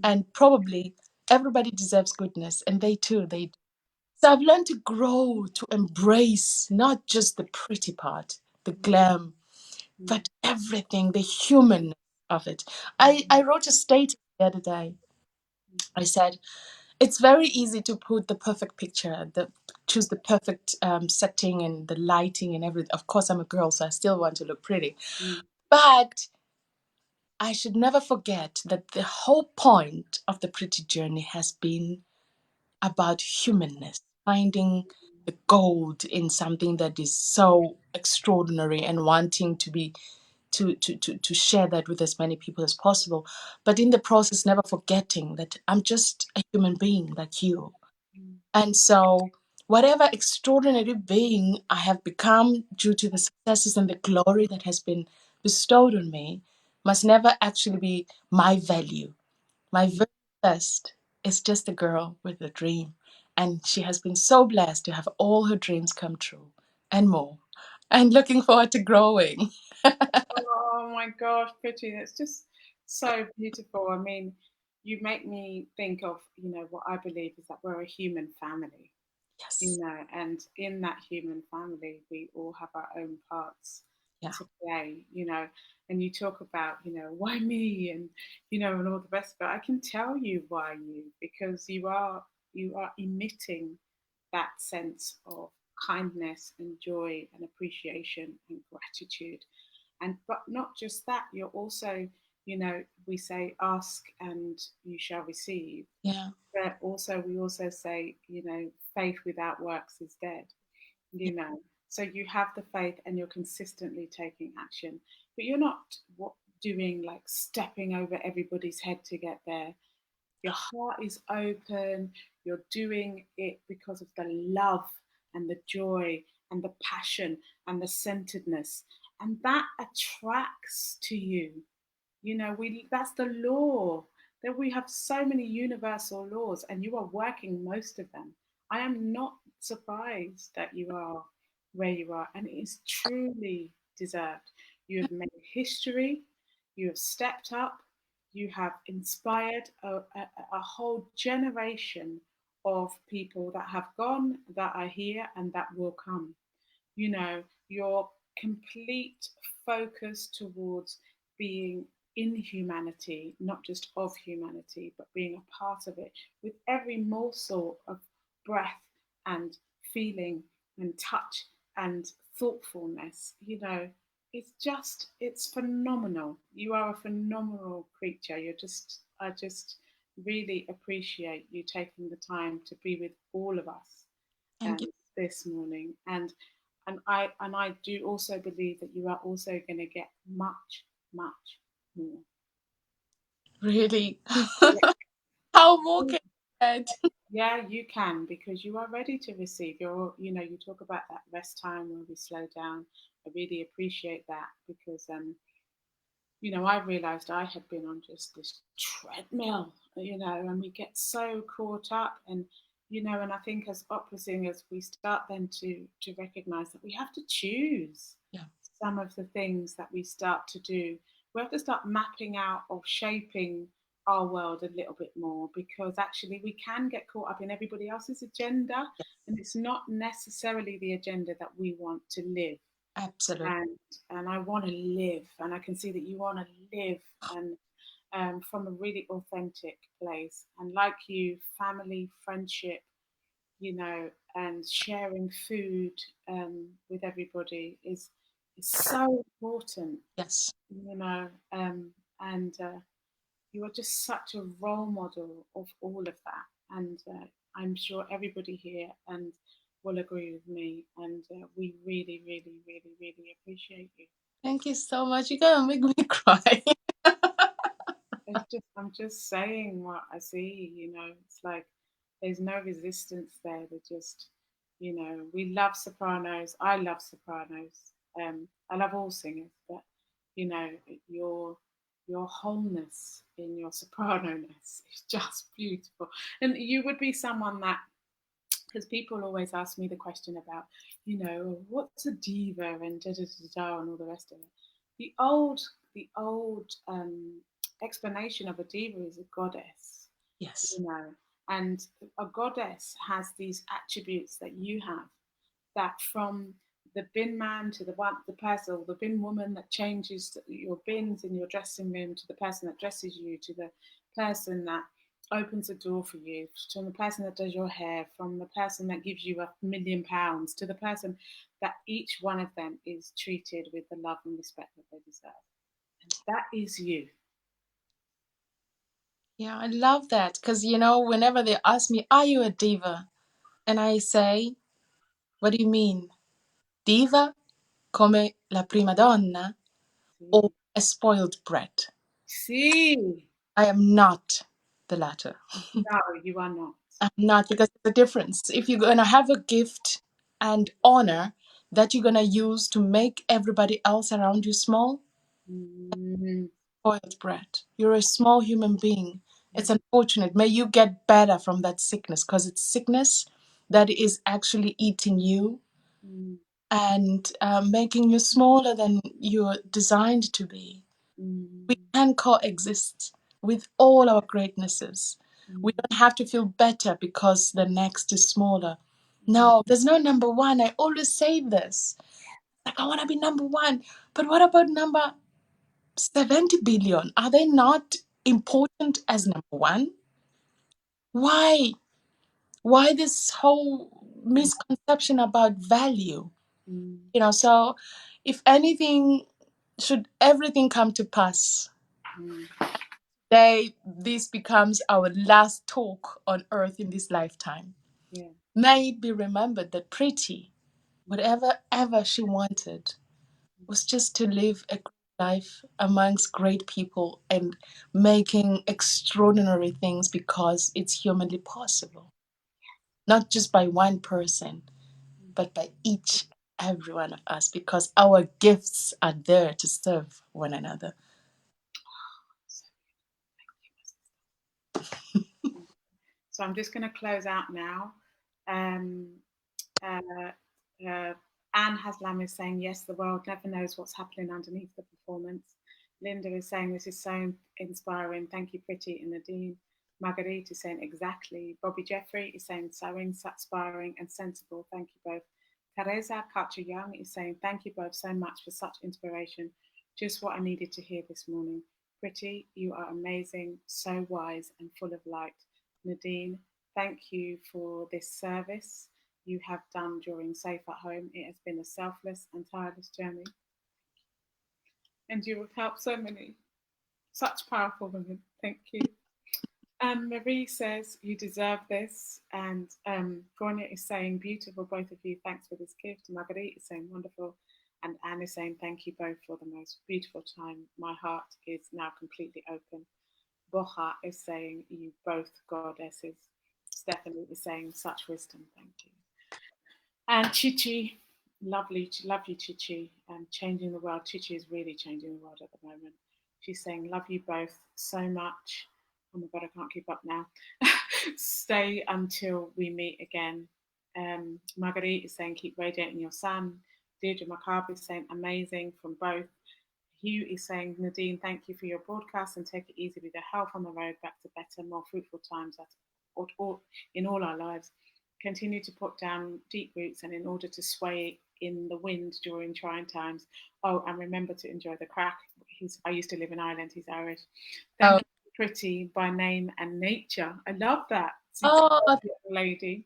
And probably everybody deserves goodness, and they too, they do. So I've learned to grow, to embrace not just the pretty part, the glam, but everything, the human. of it. I wrote a statement the other day. I said, it's very easy to put the perfect picture, choose the perfect setting and the lighting and everything. Of course, I'm a girl, so I still want to look pretty. But I should never forget that the whole point of the Pretty Journey has been about humanness, finding the gold in something that is so extraordinary and wanting to share that with as many people as possible. But in the process, never forgetting that I'm just a human being like you. And so, whatever extraordinary being I have become due to the successes and the glory that has been bestowed on me must never actually be my value. My very best is just a girl with a dream. And she has been so blessed to have all her dreams come true and more. And looking forward to growing. Oh my gosh, Pretty, that's just so beautiful. I mean, you make me think of, what I believe is that we're a human family, Yes. and in that human family, we all have our own parts Yeah. to play, and you talk about, why me and, and all the rest of it. I can tell you why you, because you are emitting that sense of kindness and joy and appreciation and gratitude. And but not just that, you're also, we say ask and you shall receive. Yeah. But also we also say, faith without works is dead, so you have the faith and you're consistently taking action, but you're not doing like stepping over everybody's head to get there. Your heart is open. You're doing it because of the love and the joy and the passion and the centeredness, and that attracts to you. We that's the law, that we have so many universal laws, and you are working most of them. I am not surprised that you are where you are, and it is truly deserved. You have made history. You have stepped up. You have inspired a whole generation of people that have gone, that are here, and that will come. Your complete focus towards being in humanity, not just of humanity, but being a part of it with every morsel of breath and feeling and touch and thoughtfulness. It's phenomenal. You are a phenomenal creature. I just really appreciate you taking the time to be with all of us Thank you. this morning. And I do also believe that you are also going to get much, much more. Really? How more can I get? Yeah, you can, because you are ready to receive. You talk about that rest time where we slow down. I really appreciate that, because I realized I had been on just this treadmill, and we get so caught up, and I think as opera singers, we start then to recognize that we have to choose Yeah. some of the things that we start to do. We have to start mapping out or shaping our world a little bit more, because actually we can get caught up in everybody else's agenda, and it's not necessarily the agenda that we want to live. Absolutely. And I want to live, and I can see that you want to live, and from a really authentic place. And like you, family, friendship, and sharing food with everybody is so important, Yes. And you are just such a role model of all of that. And I'm sure everybody here and will agree with me. And we really, really, really, really appreciate you. Thank you so much. You're gonna make me cry. I'm just saying what I see. It's like there's no resistance there. They're just, we love sopranos. I love sopranos. I love all singers, but you know, your your wholeness in your soprano-ness is just beautiful. And you would be someone that, because people always ask me the question about, what's a diva and da da da da and all the rest of it. The old explanation of a diva is a goddess, Yes. and a goddess has these attributes that you have, that from the bin man to the person, or the bin woman that changes your bins in your dressing room, to the person that dresses you, to the person that opens a door for you, from the person that does your hair, from the person that gives you £1,000,000, to the person that each one of them is treated with the love and respect that they deserve. And that is you. Yeah, I love that because, whenever they ask me, are you a diva? And I say, what do you mean? Diva come la prima donna or a spoiled brat? See. I am not the latter. No, you are not. I'm not, because there's a difference. If you're going to have a gift and honor that you're going to use to make everybody else around you small, spoiled brat. You're a small human being. It's unfortunate. May you get better from that sickness, because it's sickness that is actually eating you and making you smaller than you're designed to be. We can coexist with all our greatnesses. We don't have to feel better because the next is smaller. No, there's no number one. I always say this. Like, I want to be number one. But what about number 70 billion? Are they not important as number one? Why? Why this whole misconception about value? So if anything, should everything come to pass, this becomes our last talk on earth in this lifetime. Yeah. May it be remembered that Pretty, whatever ever she wanted, was just to live a great life amongst great people and making extraordinary things because it's humanly possible. Not just by one person, but by each every one of us, because our gifts are there to serve one another. So I'm just going to close out now. Anne Haslam is saying, yes, the world never knows what's happening underneath the performance. Linda is saying, this is so inspiring. Thank you, Pretty and Nadine. Marguerite is saying, exactly. Bobby Jeffrey is saying, so inspiring and sensible. Thank you both. Teresa Carter Young is saying, thank you both so much for such inspiration. Just what I needed to hear this morning. Pretty, you are amazing, so wise and full of light. Nadine, thank you for this service you have done during Safe at Home. It has been a selfless and tireless journey. And you have helped so many, such powerful women. Thank you. And Marie says, you deserve this. And Gonya is saying, beautiful, both of you. Thanks for this gift. Marguerite is saying, wonderful. And Anne is saying, thank you both for the most beautiful time. My heart is now completely open. Boha is saying, you both goddesses. Stephanie is saying, such wisdom. Thank you. And Chichi, lovely Chichi, changing the world. Chichi is really changing the world at the moment. She's saying, love you both so much. Oh my God, I can't keep up now. Stay until we meet again. Marguerite is saying, keep radiating your sun. Deirdre Macabre is saying, amazing from both. Hugh is saying, Nadine, thank you for your broadcast and take it easy with your health on the road back to better, more fruitful times in all our lives. Continue to put down deep roots and in order to sway in the wind during trying times. Oh, and remember to enjoy the crack. I used to live in Ireland. He's Irish. Thank you, Pretty by name and nature. I love that. Lady.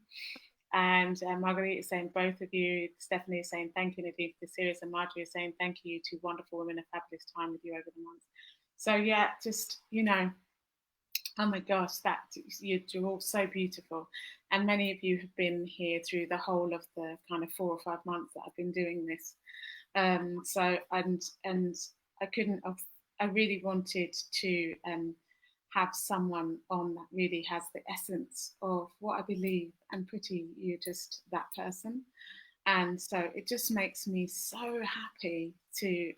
And Marguerite is saying, both of you. Stephanie is saying, thank you, Nadine, for the series. And Marjorie is saying, thank you, two wonderful women, a fabulous time with you over the months. So, yeah, just, oh my gosh, you're all so beautiful. And many of you have been here through the whole of the kind of 4 or 5 months that I've been doing this. And I really wanted to have someone on that really has the essence of what I believe, and Pretty, you're just that person. And so it just makes me so happy to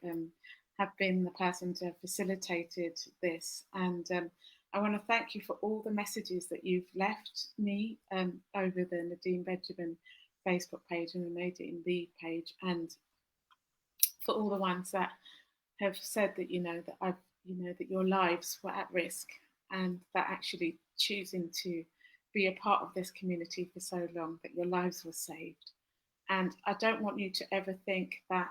have been the person to have facilitated this. And I want to thank you for all the messages that you've left me over the Nadine Benjamin Facebook page and the Nadine the page, and for all the ones that have said that that your lives were at risk, and that actually choosing to be a part of this community for so long, that your lives were saved. And I don't want you to ever think that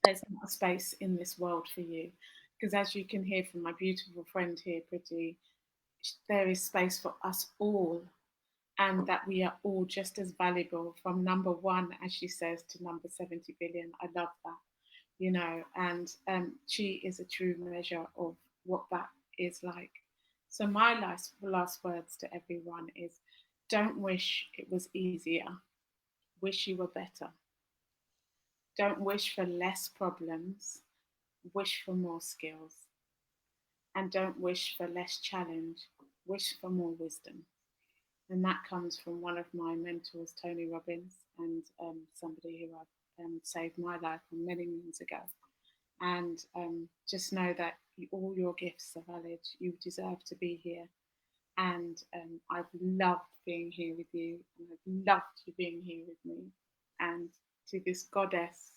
there's not a space in this world for you. Because as you can hear from my beautiful friend here, Pretty, there is space for us all, and that we are all just as valuable from number one, as she says, to number 70 billion. I love that, you know, and she is a true measure of what that is like. So, my last words to everyone is don't wish it was easier, wish you were better. Don't wish for less problems, wish for more skills. And don't wish for less challenge, wish for more wisdom. And that comes from one of my mentors, Tony Robbins, and somebody who saved my life many moons ago. And just know that all your gifts are valid. You deserve to be here. And I've loved being here with you, and I've loved you being here with me. And to this goddess,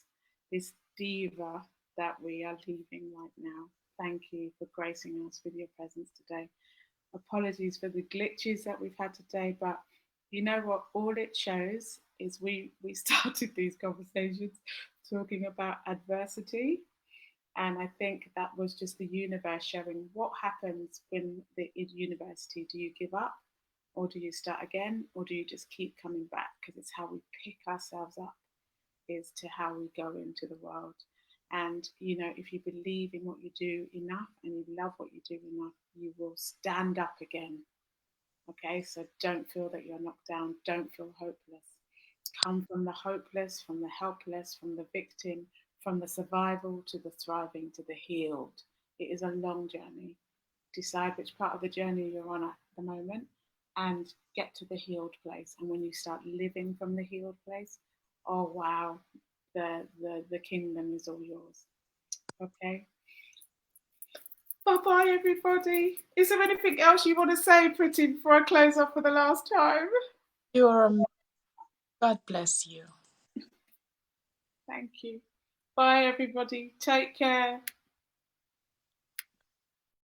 this diva that we are leaving right now, thank you for gracing us with your presence today. Apologies for the glitches that we've had today, but you know what? All it shows is we started these conversations talking about adversity, and I think that was just the universe showing what happens when in university. Do you give up, or do you start again, or do you just keep coming back? Because it's how we pick ourselves up, is to how we go into the world. And you know, if you believe in what you do enough and you love what you do enough, you will stand up again. Okay, so don't feel that you're knocked down, don't feel hopeless. Come from the hopeless, from the helpless, from the victim, from the survival to the thriving to the healed. It is a long journey. Decide which part of the journey you're on at the moment and get to the healed place. And when you start living from the healed place, oh wow, the kingdom is all yours. Okay. Bye bye, everybody. Is there anything else you want to say, Pretty, before I close off for the last time? You're amazing. God bless you. Thank you. Bye, everybody. Take care.